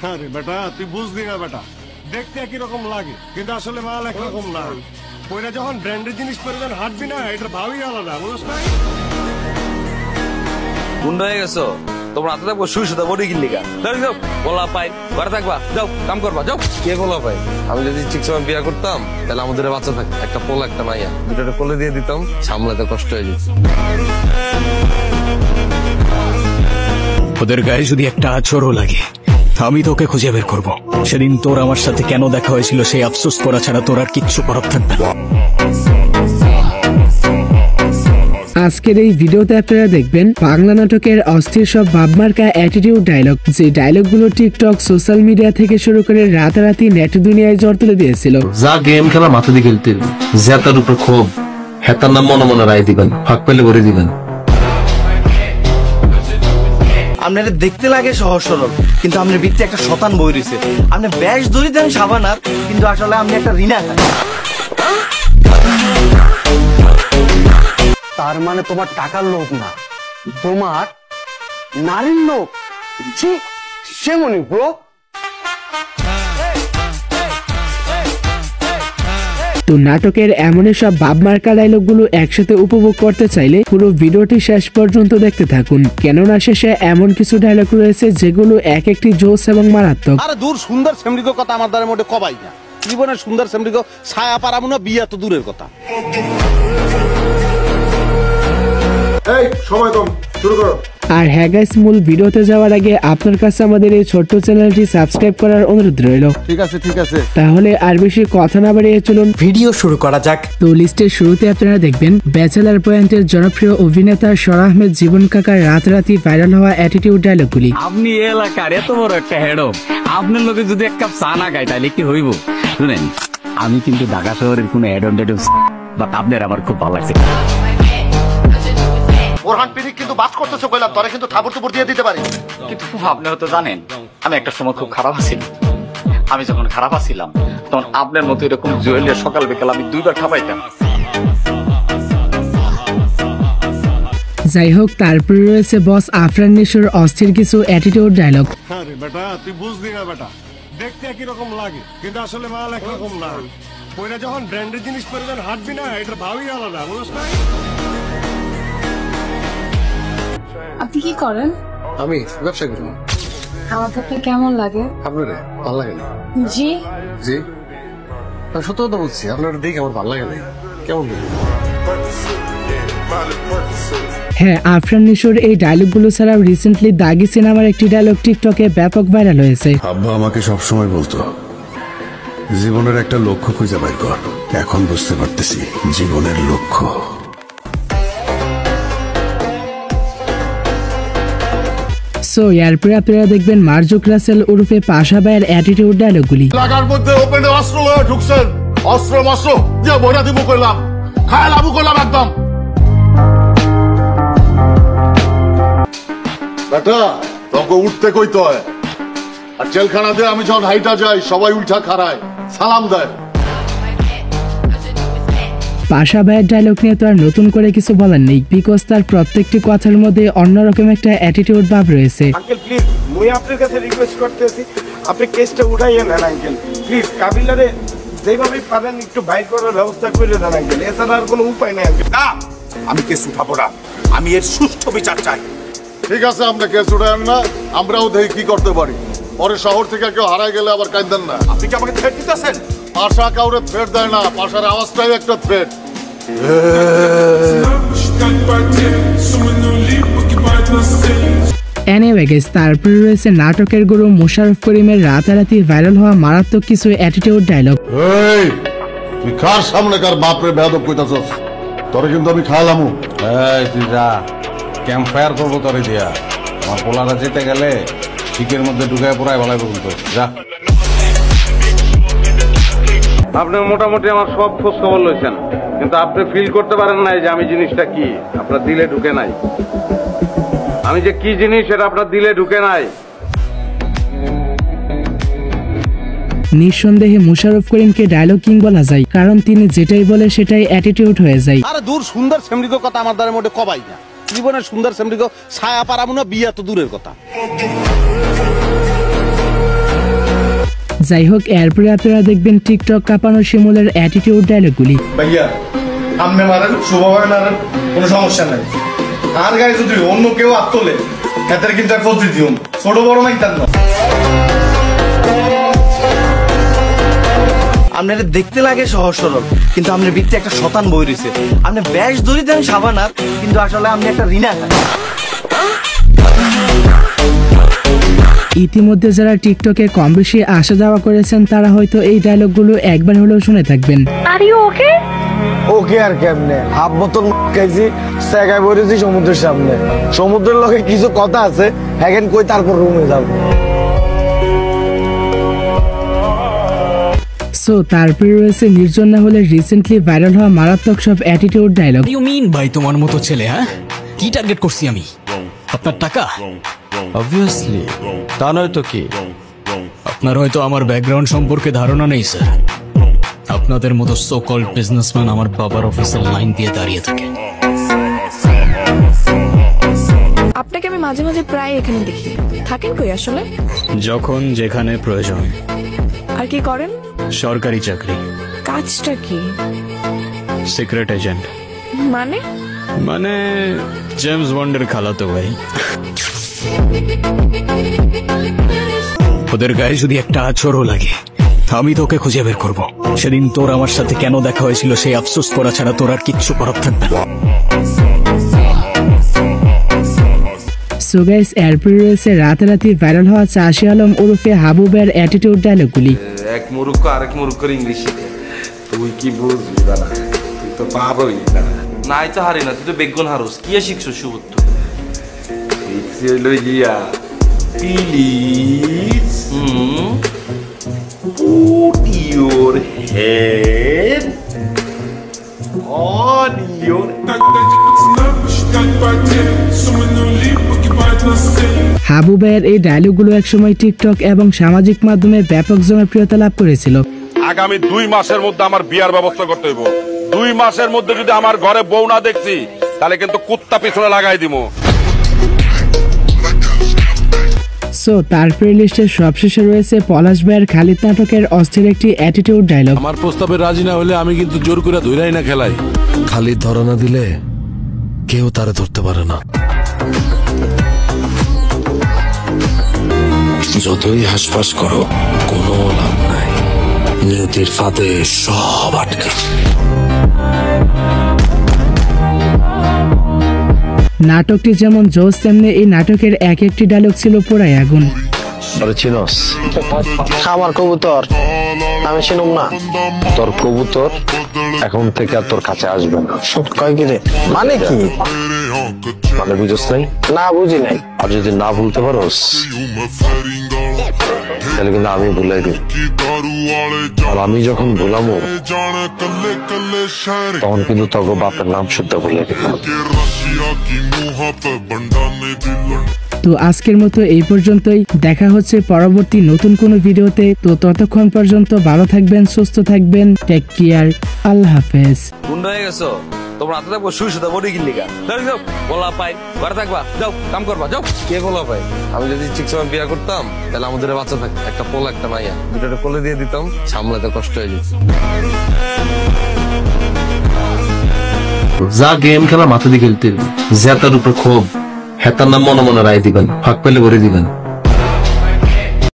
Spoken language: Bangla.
আরে বেটা তুই বুঝলি না বেটা, দেখতে একই রকম লাগে কিন্তু আসলে মাল একরকম না। পয়লা যখন ব্র্যান্ডের জিনিস পরে যখন হাঁটবি না, এটা ভাবই আলাদা, বুঝছ না? গুন্ডা হয়ে গেছো তোমরা, হাতে থাকবো শুই শুধু বডি কিনলি গা। যাও বলা পাই, ঘরে থাকবা, যাও কাম করবা, যাও। কে বলা পাই? আমি যদি ঠিক সময় বিয়ে করতাম তাহলে আমাদের বাচ্চা থাকতো, একটা পোলা একটা মাইয়া, দুটোটা কোলে দিয়ে দিতাম, সামলাতে কষ্ট হয়ে যেত। ওদের গায়ে যদি একটা আঁচড়ও লাগে আমি তোকে খুঁজে বের করবো। সেদিন তোর আমার সাথে কেন দেখা হয়েছিল সেই আফসোস করা ছাড়া তোর আর কিচ্ছু করার থাকবে না। আজকের এই ভিডিওতে আপনারা দেখবেন বাংলা নাটকের অস্থির সব ভাবমার্কা অ্যাটিটিউড ডায়লগ, যে ডায়লগগুলো টিকটক, সোশ্যাল মিডিয়া থেকে শুরু করে রাতারাতি নেট দুনিয়ায় জ্বর তুলে দিয়েছিল। যা গেম খেলা মাথা দিয়ে খেলতে, জেতার উপর ক্ষোভ, হেতার নাম মনে মনে রায় দিবেন, ফাঁক পেলে ভরে দিবেন। আপনার দেখতে লাগে সহজ সরল, কিন্তু আপনার ভিতরে একটা শতান বই রয়েছে। আপনি ব্যাস ধরি দেন সাবানার, কিন্তু আসলে আপনি একটা রিনা খান। তার মানে তোমার টাকার লোভ না, তোমার নারীর লোভ। জি সেমনি ব্রো। তো নাটকের এমনই সব ভাবমার্কা ডায়লগগুলো একসাথে উপভোগ করতে চাইলে পুরো ভিডিওটি শেষ পর্যন্ত দেখতে থাকুন, কেননা শেষে এমন কিছু ডায়লগ রয়েছে যেগুলো এক একটি জোস এবং মারাত্মক। আরে দূর, সুন্দর সেমরিক কথা আমার দ্বারের মধ্যে কবাই না। জীবনের সুন্দর সেমরিক ছায়া পারাবো না, বিয়া তো দূরের কথা। এই সময় কম, শুরু করো। আর হ্যাঁ গাইস, মূল ভিডিওতে যাওয়ার আগে আপনার কাছে আমাদের এই ছোট্ট চ্যানেলটি সাবস্ক্রাইব করার অনুরোধ রইল। ঠিক আছে ঠিক আছে, তাহলে আর বেশি কথা না বাড়িয়ে চলুন ভিডিও শুরু করা যাক। তো লিস্টের শুরুতে আপনারা দেখবেন ব্যাচেলার পয়েন্টের জনপ্রিয় অভিনেতা সর আহমেদ জীবন কাকার রাতারাতি ভাইরাল হওয়া অ্যাটিটিউড ডায়লগগুলি। আপনি এলাকার এত বড় একটা হেড, আপনার লোকে যদি এক কাপ চা না খায় তাহলে কি হইব? শুনেন, আমি কিন্তু ঢাকা শহরের কোনো হেড বাট আপনার আমার খুব ভালো লাগছে। ওরহান পিরিক কিন্তু বাস করতেছে কইলাম, তোরে কিন্তু থাবুর টুবুর দিয়ে দিতে পারি। কিন্তু আপনি হয়তো জানেন আমি একটা সময় খুব খারাপ আছিলাম। আমি যখন খারাপ আছিলাম তখন আপনার মতো এরকম জুয়েলের সকাল বিকাল আমি দুইবার খাবাইতাম। যাই হোক, তারপরে রয়েছে বস আফরান নিশোর অস্থির কিছু অ্যাটিটিউড ডায়লগ। আরে বেটা তুই বুঝলি না বেটা, দেখতে একই রকম লাগে কিন্তু আসলে মাল একরকম না। পয়লা যখন ব্র্যান্ডের জিনিস পরে যখন হাঁটবি না, এটা ভাবই আলাদা, বুঝছ না? আপনি কি করেন? আমি ব্যবসা করি। আমার তো আপনার কেমন লাগে? আপনার ভালো লাগে না? জি জি, আমি সত্য কথা বলছি, আপনার দেখে আমার ভালো লাগে না। কেমন? হ্যাঁ, আফরান নিশোর এই ডায়লগগুলো ছাড়াও রিসেন্টলি দাগি সিনেমার একটি ডায়লগ টিকটকে ব্যাপক ভাইরাল হয়েছে। আব্বা আমাকে সবসময় বলতো জীবনের একটা লক্ষ্য খুঁজে বের কর। এখন বুঝতে পারতেছি জীবনের লক্ষ্য। সো এরপরে আপনারা দেখবেন মার্জুক রাসেল ওরফে পাশা ভাইয়ের অ্যাটিটিউড ডায়লগগুলি। লাগার মধ্যে ওপেনে অস্ত্র লয়ে ঢুকছেন, অস্ত্র মস্ত্র দিয়ে ভরা দিব কইলাম, খায় লাভু করলাম একদম। বেটা তোকে উঠতে কইতে হয়, আর জেলখানা দিয়ে আমি যখন হাইটা যাই সবাই উল্টা খাড়ায় সালাম দেয়। পাশা ভাইয়ের ডায়লগ নিয়ে তো আর নতুন করে কিছু বলার নেই, বিকজ তার প্রত্যেকটি কথার মধ্যে অন্যরকম একটা অ্যাটিটিউড ভাব রয়েছে। আঙ্কেল প্লিজ, মুই আপনার কাছে রিকোয়েস্ট করতেছি, আপনি কেসটা উঠাইয়ে নেন আঙ্কেল প্লিজ। কাবিলারে যেভাবে পারেন একটু বাইর করার ব্যবস্থা করে দেন আঙ্কেল, এছাড়া আর কোনো উপায় নেই আঙ্কেল। না, আমি কেস উঠাবো না, আমি এর সুষ্ঠু বিচার চাই। ঠিক আছে, আমরা কেস উঠাইন না, আমরাও দেখি কি করতে পারি। পরে শহর থেকে কেউ হারাই গেলে আবার কাঁদেন না। আপনি কি আমাকে থ্রেট দিতেছেন? পাশা কাউরে থ্রেট দেয় না, পাশার আওয়াজটাই একটা থ্রেট। এনিওয়ে গাইস, তারপরে রয়েছে নাটকের গুরু মোশাররফ করিমের রাতারাতি ভাইরাল হওয়া মারাত্মক কিছু অ্যাটিটিউড ডায়লগ। এই তুই কার সামনে কার বাপরে বেয়াদব কইতাছস? তোরে কিন্তু আমি খাইলামু। এই তুই যা, ক্যাম্প ফায়ার করবো তোরে দিয়া। আমার পোলারা যেতে গেলে শিকের মধ্যে ঢুকায় পড়ায় ভালো বলতো। যা, আপনি মোটামুটি আমার সব খোঁজ খবর লইছেন, কিন্তু আপনি ফিল করতে পারেন নাই যে আমি জিনিসটা কি, আপনার দিলে ঢুকে নাই। আমি যে কি জিনিস সেটা আপনার দিলে ঢুকে নাই। নিঃসন্দেহে মোশাররফ করিমকে ডায়লগ কিং বলা যায়, কারণ তিনি যেটাই বলে সেটাই অ্যাটিটিউড হয়ে যায়। আরে দূর, সুন্দর সেমরিক কথা আমার দ্বারের মধ্যে কবাই না। জীবনের সুন্দর সেমরিক ছায়া পারাবো না, বিয়া তো দূরের কথা। যাই হোক, এরপরে আপনারা দেখবেন টিকটক কাঁপানো শিমুলের অ্যাটিটিউড ডায়লগগুলি। ভাইয়া আপনি মারেন, শুভভাবে মারেন, কোনো সমস্যা নাই। আর গায়ে যদি অন্য কেউ হাত তোলে এদের কিন্তু এক পদ্ধতি দিও, ছোট বড় মাইতাম না। আপনার দেখতে লাগে সহজ সরল, কিন্তু আপনার ভিতরে একটা শতান বই রয়েছে। আপনি ব্যাস ধরি দেন সাবানার, কিন্তু আসলে আপনি একটা রিনা খান। ইতিমধ্যে যারা টিকটকে কম বেশি আসা যাওয়া করেছেন তারা হয়তো এই ডায়লগগুলো একবার হলেও শুনে থাকবেন। ওকে আর কেমনে হাফ বোতল খাইছি, জায়গায় বসেছি সমুদ্রের সামনে, সমুদ্রের লগে কিছু কথা আছে, হ্যাগেন কই তারপর রুমে যাব। সো তারপরে রয়েছে নির্জন না হলে রিসেন্টলি ভাইরাল হওয়া মারাত্মক সব অ্যাটিটিউড ডায়লগ। ইউ মিন ভাই তোমার মতো ছেলে, হ্যাঁ কি টার্গেট করছি আমি? আপনার টাকা? অবভিয়াসলি, তা নয় তো কি? আপনার হয়তো আমার ব্যাকগ্রাউন্ড সম্পর্কে ধারণা নেই স্যার। আপনাদের মতো সো কল্ড বিজনেসম্যান আমার বাবার অফিসের লাইন দিয়ে দাঁড়িয়ে থাকে। আপনাকে আমি মাঝে মাঝে প্রায় এখানে দেখি, থাকেন কই আসলে? যখন যেখানে প্রয়োজন। আর কি করেন? সরকারি চাকরি। কাজটা কি? Secret agent. মানে জেমস বন্ডের খালাতো ভাই। ওদের গায়ে যদি একটা আছরও লাগে আমি তোকে খুঁজে বের করব। সেদিন তোর আমার সাথে কেন দেখা হয়েছিল সেই আফসোস করা ছাড়া তোর আর কিচ্ছু করার থাকবে না। সো গাইস, এরপরে রয়েছে রাতারাতি ভাইরাল হওয়া চাষি আলম ওরফে হাবুবের অ্যাটিটিউড ডায়লগগুলি। এক মুরুক্ষ আরেক মুরুক্ষর ইংলিশ শিখে। তুই কি বুঝবি না, তুই তো পারোই না। নাই তো হারি না, তুই তো বেগুন হারুস। কি শিখছো সুবুদ্ধ? শিখছি হইল গিয়া please put your head on your হাবুবের এই ডায়লগগুলো একসময় টিকটক এবং সামাজিক মাধ্যমে ব্যাপক জনপ্রিয়তা লাভ করেছিল। আগামী 2 মাসের মধ্যে আমার বিয়ার ব্যবস্থা করতে হইব। 2 মাসের মধ্যে যদি আমার ঘরে বউ না দেখছি তাহলে কিন্তু কুত্তা পিছনে লাগাই দিব। সো তারপরে লিস্টের সবশেষে রয়েছে পলাশ ভাইয়ের খালিদ নাটকের অস্থির একটি অ্যাটিটিউড ডায়লগ। আমার প্রস্তাবে রাজি না হলে আমি কিন্তু জোর করে ধইরাই না খেলাই। খালিদ ধরা না দিলে কেউ তারে ধরতে পারে না। যতই হাসপাস করো কোনো লাভ নাই, নিয়তির ফাঁদে সব আটকে। নাটকটি যেমন জোস, তেমনি এই নাটকের এক একটি ডায়লগ ছিল পুরাই আগুন। চিনস আমার কবুতর আমি চিনুম না। তোর কবুতর এখন থেকে আর তোর কাছে আসবে না। কয় কি রে? মানে কি? মানে বুঝছ নাই? না বুঝি নাই। আর যদি না ভুলতে পারোস তাহলে কিন্তু আমি ভুলাই দিই। আর আমি যখন ভুলামো তখন কিন্তু তোকে বাপের নাম শুদ্ধ ভুলে দিই। তো আজকের মতো এই পর্যন্তই, দেখা হচ্ছে পরবর্তী নতুন কোনো ভিডিওতে। তো ততক্ষণ পর্যন্ত ভালো থাকবেন, সুস্থ থাকবেন, টেক কেয়ার, আল্লাহ হাফেজ। গুন্ডা হয়ে গেছো তোমরা? হাতে থাকবো শুই শুধু বডি কিনলি গা। যাও বলা পাই, ঘরে থাকবা, যাও কাম করবা, যাও। কে বলা পাই? আমি যদি ঠিক সময় বিয়ে করতাম তাহলে আমাদের বাচ্চা থাকতো, একটা পোলা একটা মাইয়া, দুটোটা কোলে দিয়ে দিতাম, সামলাতে কষ্ট হয়ে যেত। যা গেম খেলা মাথা দিয়ে খেলতে, জেতার উপর ক্ষোভ, হেতার নাম মনে মনে রায় দিবেন, ফাঁক পেলে ভরে দিবেন।